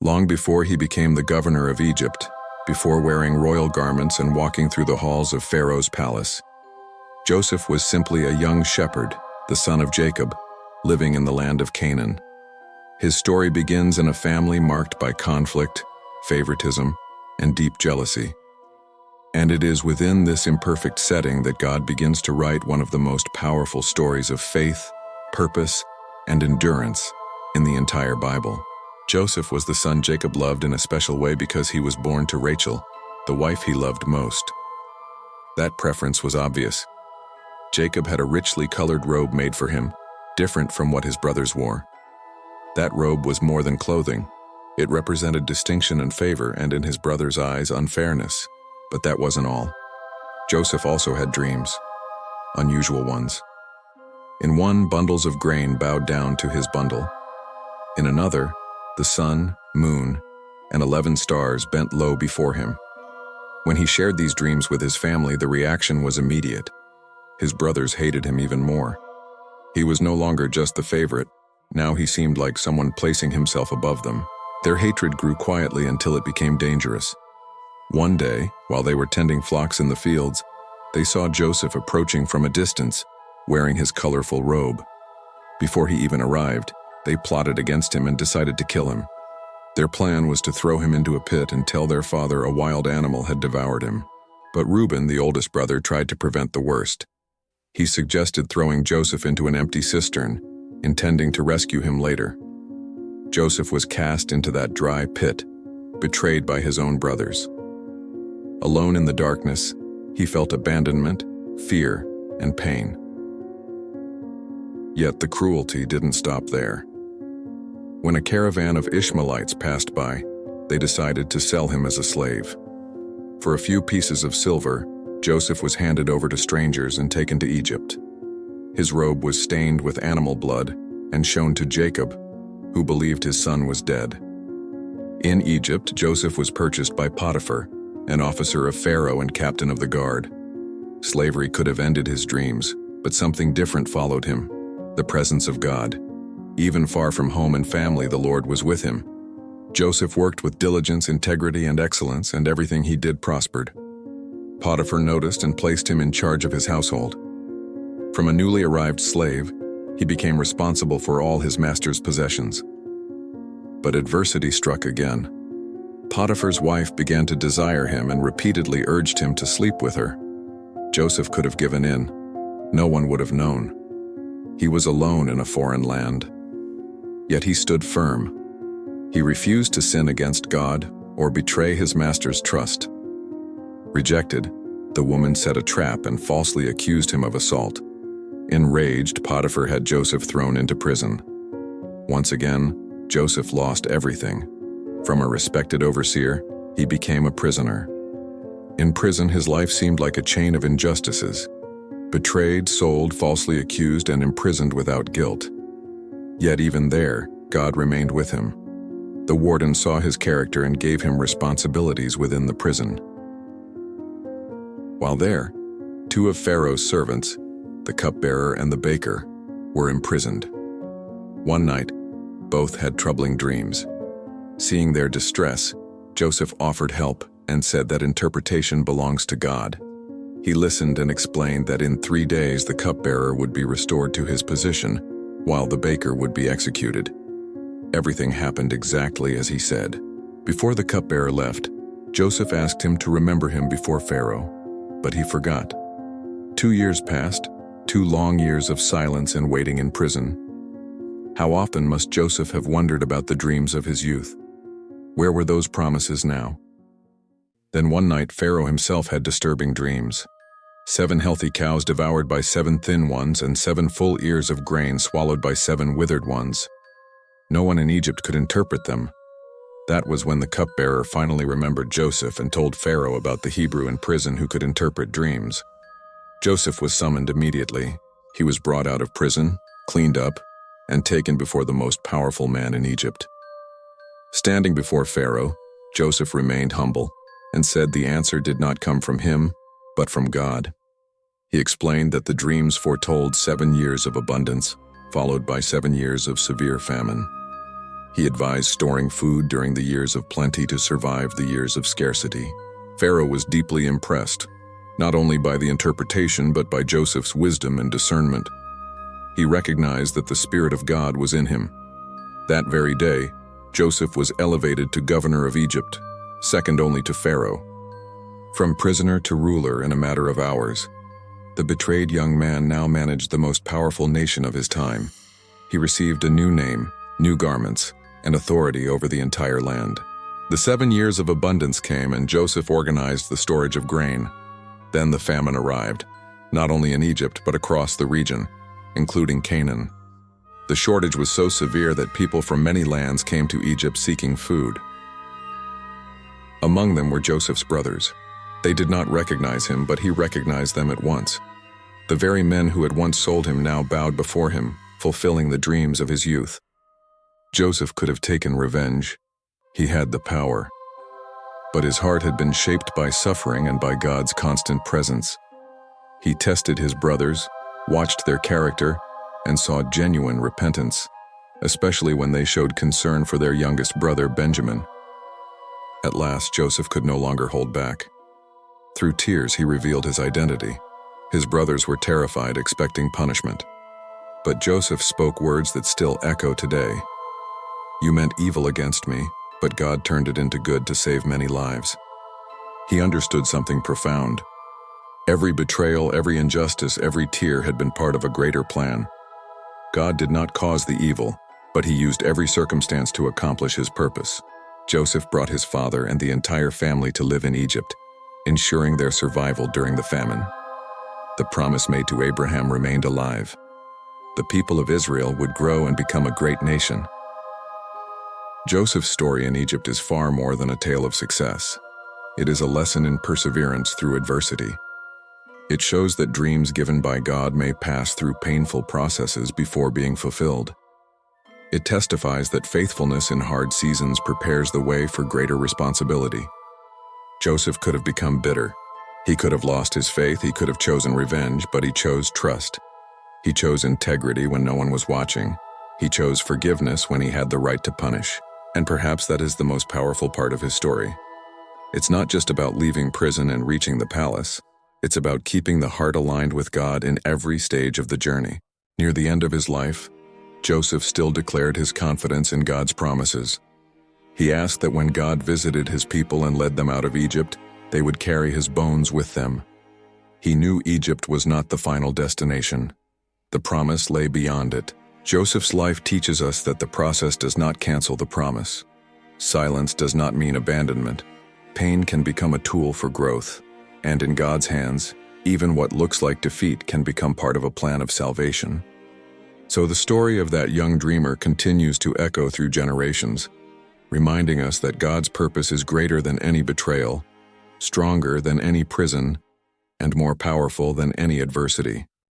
Long before he became the governor of Egypt, before wearing royal garments and walking through the halls of Pharaoh's palace, Joseph was simply a young shepherd, the son of Jacob, living in the land of Canaan. His story begins in a family marked by conflict, favoritism, and deep jealousy. And it is within this imperfect setting that God begins to write one of the most powerful stories of faith, purpose, and endurance in the entire Bible. Joseph was the son Jacob loved in a special way because he was born to Rachel, the wife he loved most. That preference was obvious. Jacob had a richly colored robe made for him, different from what his brothers wore. That robe was more than clothing. It represented distinction and favor, and in his brothers' eyes, unfairness. But that wasn't all. Joseph also had dreams, unusual ones. In one, bundles of grain bowed down to his bundle. In another, the sun, moon, and 11 stars bent low before him. When he shared these dreams with his family, the reaction was immediate. His brothers hated him even more. He was no longer just the favorite. Now he seemed like someone placing himself above them. Their hatred grew quietly until it became dangerous. One day, while they were tending flocks in the fields, they saw Joseph approaching from a distance, wearing his colorful robe. Before he even arrived, they plotted against him and decided to kill him. Their plan was to throw him into a pit and tell their father a wild animal had devoured him. But Reuben, the oldest brother, tried to prevent the worst. He suggested throwing Joseph into an empty cistern, intending to rescue him later. Joseph was cast into that dry pit, betrayed by his own brothers. Alone in the darkness, he felt abandonment, fear, and pain. Yet the cruelty didn't stop there. When a caravan of Ishmaelites passed by, they decided to sell him as a slave. For a few pieces of silver, Joseph was handed over to strangers and taken to Egypt. His robe was stained with animal blood and shown to Jacob, who believed his son was dead. In Egypt, Joseph was purchased by Potiphar, an officer of Pharaoh and captain of the guard. Slavery could have ended his dreams, but something different followed him: the presence of God. Even far from home and family, the Lord was with him. Joseph worked with diligence, integrity, and excellence, and everything he did prospered. Potiphar noticed and placed him in charge of his household. From a newly arrived slave, he became responsible for all his master's possessions. But adversity struck again. Potiphar's wife began to desire him and repeatedly urged him to sleep with her. Joseph could have given in. No one would have known. He was alone in a foreign land. Yet he stood firm. He refused to sin against God or betray his master's trust. Rejected, the woman set a trap and falsely accused him of assault. Enraged, Potiphar had Joseph thrown into prison. Once again, Joseph lost everything. From a respected overseer, he became a prisoner. In prison, his life seemed like a chain of injustices. Betrayed, sold, falsely accused, and imprisoned without guilt. Yet even there, God remained with him. The warden saw his character and gave him responsibilities within the prison. While there, 2 of Pharaoh's servants, the cupbearer and the baker, were imprisoned. One night, both had troubling dreams. Seeing their distress, Joseph offered help and said that interpretation belongs to God. He listened and explained that in 3 days the cupbearer would be restored to his position, while the baker would be executed. Everything happened exactly as he said. Before the cupbearer left, Joseph asked him to remember him before Pharaoh, but he forgot. 2 years passed, 2 long years of silence and waiting in prison. How often must Joseph have wondered about the dreams of his youth? Where were those promises now? Then one night Pharaoh himself had disturbing dreams. 7 healthy cows devoured by 7 thin ones, and 7 full ears of grain swallowed by 7 withered ones. No one in Egypt could interpret them. That was when the cupbearer finally remembered Joseph and told Pharaoh about the Hebrew in prison who could interpret dreams. Joseph was summoned immediately. He was brought out of prison, cleaned up, and taken before the most powerful man in Egypt. Standing before Pharaoh, Joseph remained humble and said the answer did not come from him, but from God. He explained that the dreams foretold 7 years of abundance, followed by 7 years of severe famine. He advised storing food during the years of plenty to survive the years of scarcity. Pharaoh was deeply impressed, not only by the interpretation but by Joseph's wisdom and discernment. He recognized that the Spirit of God was in him. That very day, Joseph was elevated to governor of Egypt, second only to Pharaoh. From prisoner to ruler in a matter of hours, the betrayed young man now managed the most powerful nation of his time. He received a new name, new garments, and authority over the entire land. The 7 years of abundance came, and Joseph organized the storage of grain. Then the famine arrived, not only in Egypt but across the region, including Canaan. The shortage was so severe that people from many lands came to Egypt seeking food. Among them were Joseph's brothers. They did not recognize him, but he recognized them at once. The very men who had once sold him now bowed before him, fulfilling the dreams of his youth. Joseph could have taken revenge. He had the power. But his heart had been shaped by suffering and by God's constant presence. He tested his brothers, watched their character, and saw genuine repentance, especially when they showed concern for their youngest brother, Benjamin. At last, Joseph could no longer hold back. Through tears, he revealed his identity. His brothers were terrified, expecting punishment. But Joseph spoke words that still echo today. "You meant evil against me, but God turned it into good to save many lives." He understood something profound. Every betrayal, every injustice, every tear had been part of a greater plan. God did not cause the evil, but he used every circumstance to accomplish his purpose. Joseph brought his father and the entire family to live in Egypt, ensuring their survival during the famine. The promise made to Abraham remained alive. The people of Israel would grow and become a great nation. Joseph's story in Egypt is far more than a tale of success. It is a lesson in perseverance through adversity. It shows that dreams given by God may pass through painful processes before being fulfilled. It testifies that faithfulness in hard seasons prepares the way for greater responsibility. Joseph could have become bitter. He could have lost his faith, he could have chosen revenge, but he chose trust. He chose integrity when no one was watching. He chose forgiveness when he had the right to punish. And perhaps that is the most powerful part of his story. It's not just about leaving prison and reaching the palace. It's about keeping the heart aligned with God in every stage of the journey. Near the end of his life, Joseph still declared his confidence in God's promises. He asked that when God visited his people and led them out of Egypt, they would carry his bones with them. He knew Egypt was not the final destination. The promise lay beyond it. Joseph's life teaches us that the process does not cancel the promise. Silence does not mean abandonment. Pain can become a tool for growth. And in God's hands, even what looks like defeat can become part of a plan of salvation. So the story of that young dreamer continues to echo through generations, reminding us that God's purpose is greater than any betrayal, stronger than any prison, and more powerful than any adversity.